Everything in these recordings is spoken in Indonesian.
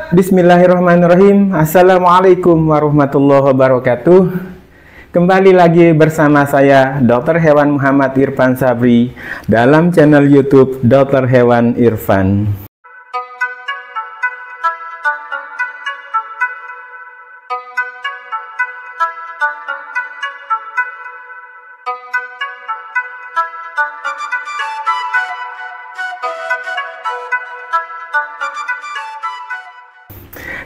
Bismillahirrahmanirrahim. Assalamualaikum warahmatullahi wabarakatuh. Kembali lagi bersama saya Dr. Hewan Muhammad Irfan Sabri dalam channel YouTube Dr. Hewan Irfan.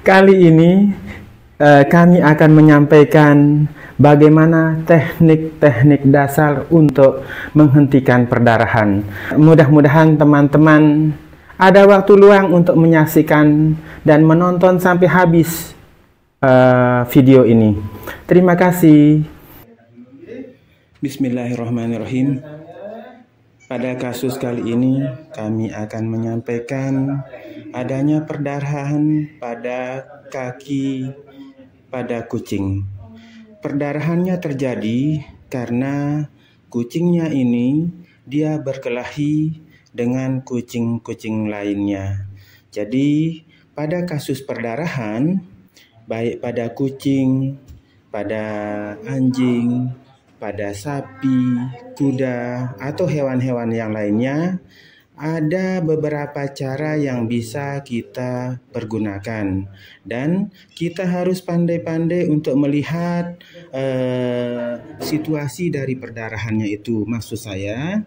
Kali ini kami akan menyampaikan bagaimana teknik-teknik dasar untuk menghentikan perdarahan. Mudah-mudahan teman-teman ada waktu luang untuk menyaksikan dan menonton sampai habis video ini. Terima kasih. Bismillahirrahmanirrahim. Pada kasus kali ini kami akan menyampaikan adanya perdarahan pada kaki pada kucing. Perdarahannya terjadi karena kucingnya ini dia berkelahi dengan kucing-kucing lainnya. Jadi pada kasus perdarahan baik pada kucing, pada anjing, pada sapi, kuda, atau hewan-hewan yang lainnya, ada beberapa cara yang bisa kita pergunakan. Dan kita harus pandai-pandai untuk melihat situasi dari perdarahannya itu. Maksud saya,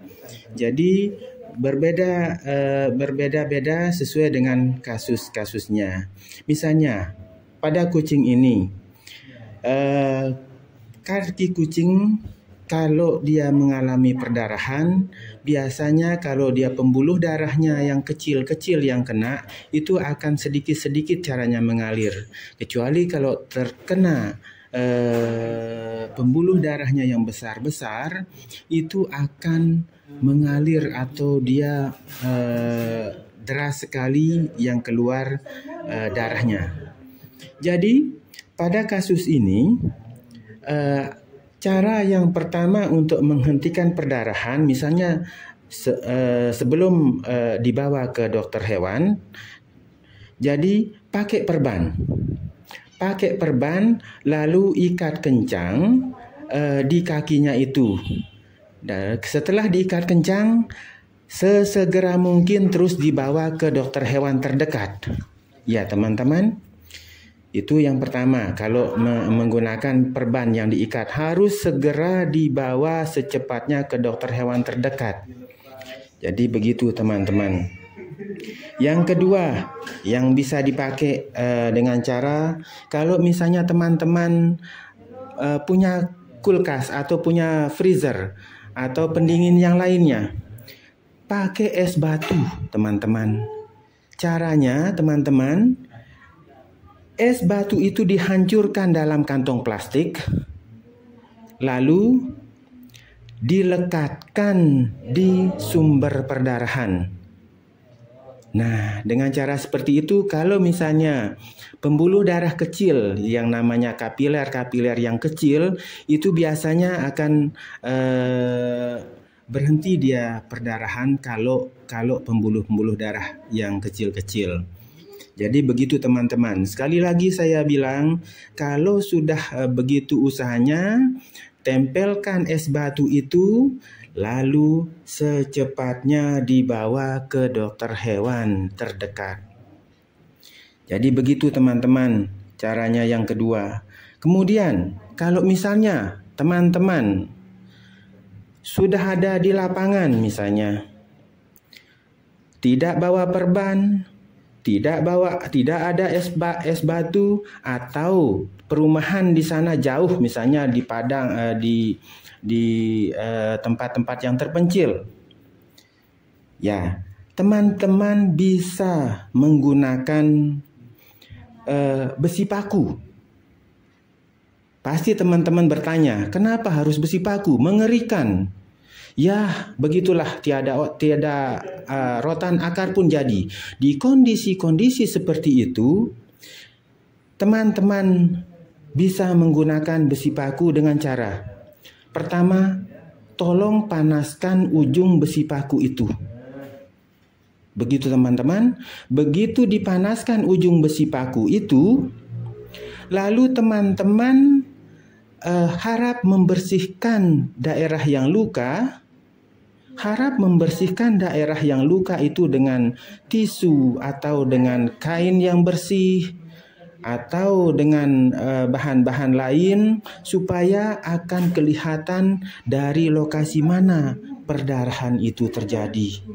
jadi berbeda-beda sesuai dengan kasus-kasusnya. Misalnya, pada kucing ini, kaki kucing kalau dia mengalami perdarahan, biasanya kalau dia pembuluh darahnya yang kecil-kecil yang kena, itu akan sedikit-sedikit caranya mengalir. Kecuali kalau terkena pembuluh darahnya yang besar-besar, itu akan mengalir atau dia deras sekali yang keluar darahnya. Jadi pada kasus ini, cara yang pertama untuk menghentikan perdarahan, misalnya sebelum dibawa ke dokter hewan, jadi pakai perban. Pakai perban lalu ikat kencang di kakinya itu. Dan setelah diikat kencang, sesegera mungkin terus dibawa ke dokter hewan terdekat. Ya teman-teman. Itu yang pertama, kalau menggunakan perban yang diikat harus segera dibawa secepatnya ke dokter hewan terdekat. Jadi begitu teman-teman. Yang kedua, yang bisa dipakai dengan cara, kalau misalnya teman-teman punya kulkas atau punya freezer atau pendingin yang lainnya, pakai es batu teman-teman. Caranya teman-teman, es batu itu dihancurkan dalam kantong plastik, lalu dilekatkan di sumber perdarahan. Nah, dengan cara seperti itu, kalau misalnya pembuluh darah kecil yang namanya kapiler yang kecil, itu biasanya akan berhenti dia perdarahan kalau pembuluh darah yang kecil-kecil. Jadi begitu teman-teman. Sekali lagi saya bilang, kalau sudah begitu usahanya, tempelkan es batu itu, lalu secepatnya dibawa ke dokter hewan terdekat. Jadi begitu teman-teman, caranya yang kedua. Kemudian, kalau misalnya teman-teman sudah ada di lapangan misalnya, tidak bawa perban, tidak ada es batu, atau perumahan di sana jauh, misalnya di padang, di tempat-tempat yang terpencil. Ya, teman-teman bisa menggunakan besi paku. Pasti teman-teman bertanya, kenapa harus besi paku? Mengerikan. Ya, begitulah, tiada rotan akar pun jadi. Di kondisi-kondisi seperti itu, teman-teman bisa menggunakan besi paku dengan cara, pertama, tolong panaskan ujung besi paku itu. Begitu teman-teman, begitu dipanaskan ujung besi paku itu, lalu teman-teman harap membersihkan daerah yang luka. Harap membersihkan daerah yang luka itu dengan tisu atau dengan kain yang bersih atau dengan bahan-bahan lain supaya akan kelihatan dari lokasi mana perdarahan itu terjadi.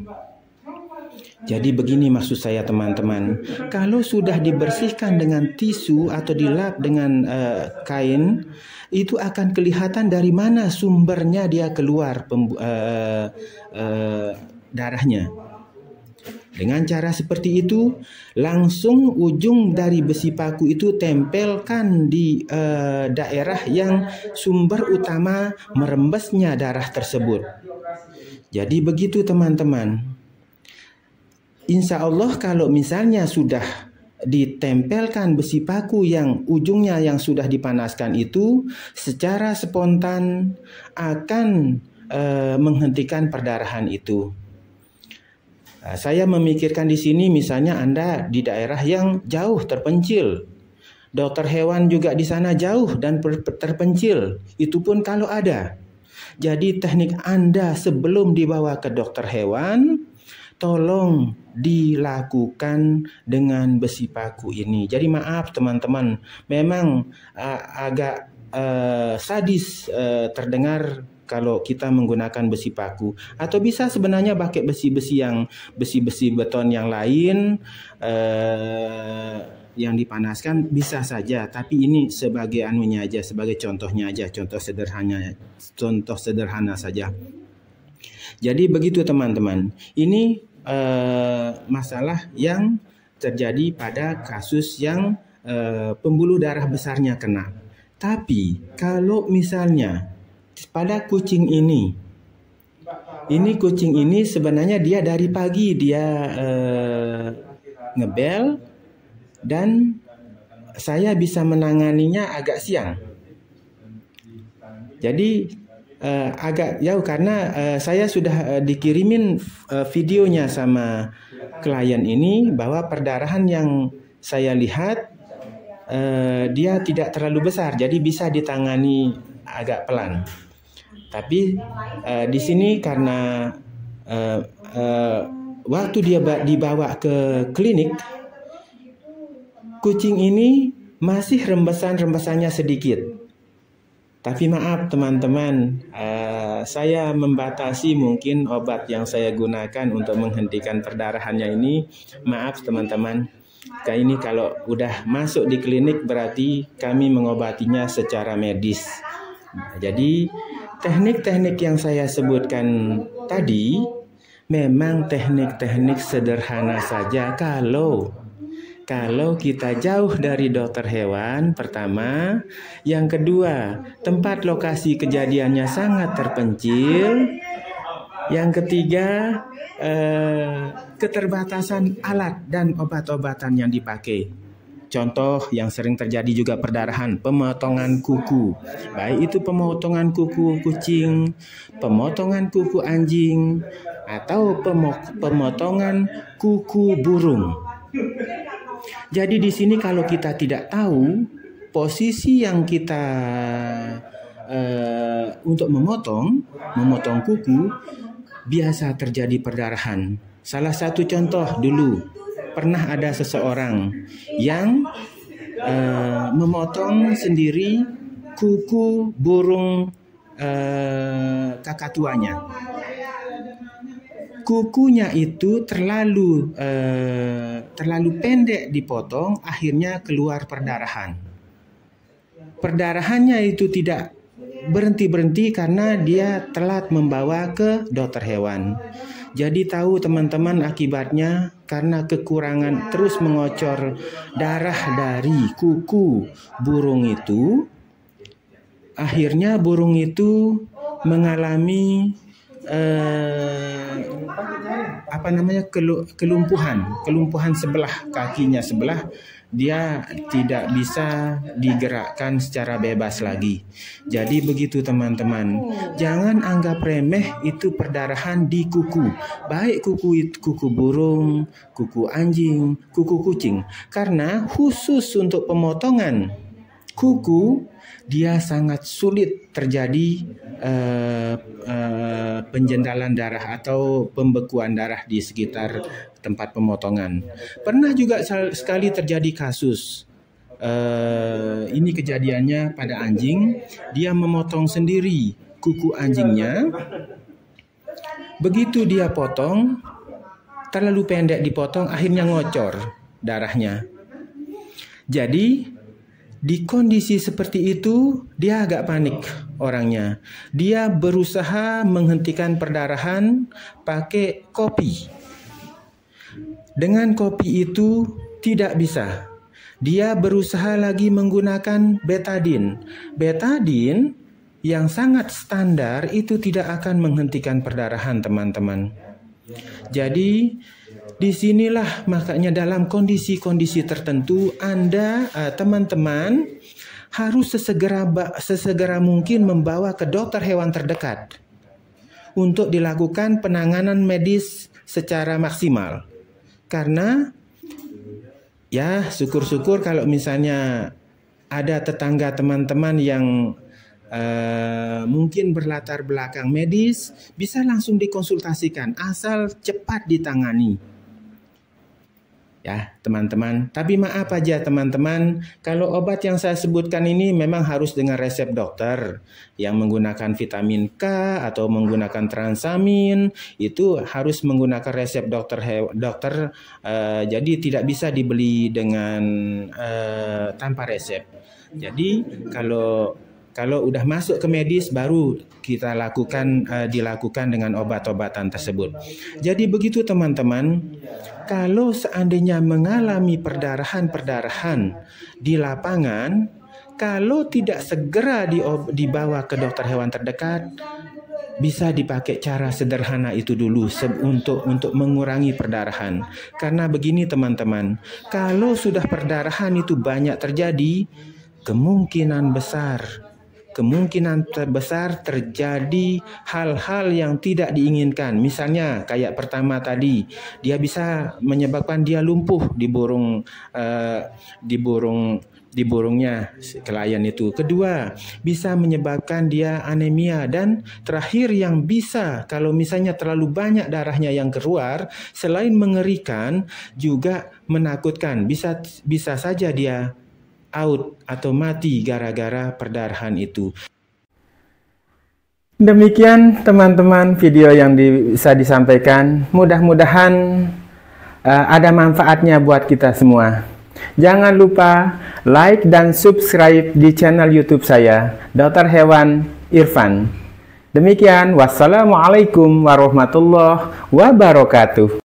Jadi begini maksud saya teman-teman, kalau sudah dibersihkan dengan tisu atau dilap dengan kain, itu akan kelihatan dari mana sumbernya dia keluar darahnya. Dengan cara seperti itu, langsung ujung dari besi paku itu tempelkan di daerah yang sumber utama merembesnya darah tersebut. Jadi begitu teman-teman. Insya Allah kalau misalnya sudah ditempelkan besi paku yang ujungnya yang sudah dipanaskan itu, secara spontan akan menghentikan perdarahan itu. Saya memikirkan di sini misalnya Anda di daerah yang jauh terpencil. Dokter hewan juga di sana jauh dan terpencil. Itu pun kalau ada. Jadi teknik Anda sebelum dibawa ke dokter hewan, tolong dilakukan dengan besi paku ini. Jadi maaf teman-teman, memang agak sadis terdengar kalau kita menggunakan besi paku. Atau bisa sebenarnya pakai besi-besi beton yang lain yang dipanaskan bisa saja. Tapi ini sebagai anunya aja, sebagai contohnya aja, contoh sederhana saja. Jadi begitu teman-teman. Ini masalah yang terjadi pada kasus yang pembuluh darah besarnya kena. Tapi kalau misalnya pada kucing ini kucing ini sebenarnya dia dari pagi dia ngebel dan saya bisa menanganinya agak siang. Jadi agak jauh karena saya sudah dikirimin videonya sama klien ini bahwa perdarahan yang saya lihat dia tidak terlalu besar, jadi bisa ditangani agak pelan. Tapi di sini karena waktu dia dibawa ke klinik, kucing ini masih rembesan-rembesannya sedikit. Tapi maaf teman-teman, saya membatasi mungkin obat yang saya gunakan untuk menghentikan perdarahannya ini. Maaf teman-teman, ini kalau udah masuk di klinik berarti kami mengobatinya secara medis. Jadi teknik-teknik yang saya sebutkan tadi memang teknik-teknik sederhana saja kalau kita jauh dari dokter hewan, pertama. Yang kedua, tempat lokasi kejadiannya sangat terpencil. Yang ketiga, keterbatasan alat dan obat-obatan yang dipakai. Contoh yang sering terjadi juga perdarahan, pemotongan kuku. Baik itu pemotongan kuku kucing, pemotongan kuku anjing, atau pemotongan kuku burung. Jadi di sini kalau kita tidak tahu posisi yang kita untuk memotong kuku, biasa terjadi perdarahan. Salah satu contoh dulu, pernah ada seseorang yang memotong sendiri kuku burung kakatuanya. Kukunya itu terlalu pendek dipotong, akhirnya keluar perdarahan. Perdarahannya itu tidak berhenti karena dia telat membawa ke dokter hewan. Jadi tahu teman-teman akibatnya karena kekurangan terus mengocor darah dari kuku burung itu, akhirnya burung itu mengalami kelumpuhan sebelah kakinya sebelah dia tidak bisa digerakkan secara bebas lagi. Jadi begitu teman-teman, jangan anggap remeh itu perdarahan di kuku, baik kuku burung, kuku anjing, kuku kucing, karena khusus untuk pemotongan kuku dia sangat sulit terjadi penjendalan darah atau pembekuan darah di sekitar tempat pemotongan. Pernah juga sekali terjadi kasus. Ini kejadiannya pada anjing, dia memotong sendiri kuku anjingnya. Begitu dia potong, terlalu pendek dipotong, akhirnya ngocor darahnya. Jadi di kondisi seperti itu, dia agak panik orangnya. Dia berusaha menghentikan perdarahan pakai kopi. Dengan kopi itu tidak bisa. Dia berusaha lagi menggunakan betadine. Betadine yang sangat standar itu tidak akan menghentikan perdarahan, teman-teman. Jadi disinilah makanya dalam kondisi-kondisi tertentu Anda, teman-teman, harus sesegera mungkin membawa ke dokter hewan terdekat untuk dilakukan penanganan medis secara maksimal. Karena ya syukur-syukur kalau misalnya ada tetangga teman-teman yang mungkin berlatar belakang medis, bisa langsung dikonsultasikan asal cepat ditangani. Ya, teman-teman. Tapi maaf aja teman-teman, kalau obat yang saya sebutkan ini memang harus dengan resep dokter. Yang menggunakan vitamin K atau menggunakan transamin itu harus menggunakan resep dokter. Jadi tidak bisa dibeli dengan tanpa resep. Jadi kalau udah masuk ke medis baru kita dilakukan dengan obat-obatan tersebut. Jadi begitu teman-teman, kalau seandainya mengalami perdarahan di lapangan, kalau tidak segera dibawa ke dokter hewan terdekat, bisa dipakai cara sederhana itu dulu untuk mengurangi perdarahan. Karena begini teman-teman, kalau sudah perdarahan itu banyak terjadi, kemungkinan terbesar terjadi hal-hal yang tidak diinginkan. Misalnya kayak pertama tadi, dia bisa menyebabkan dia lumpuh di burungnya klien itu. Kedua, bisa menyebabkan dia anemia. Dan terakhir yang bisa, kalau misalnya terlalu banyak darahnya yang keluar, selain mengerikan juga menakutkan. Bisa saja dia out atau mati gara-gara perdarahan itu. Demikian teman-teman video yang bisa disampaikan. Mudah-mudahan ada manfaatnya buat kita semua. Jangan lupa like dan subscribe di channel YouTube saya, Dr. Hewan Irfan. Demikian, wassalamualaikum warahmatullahi wabarakatuh.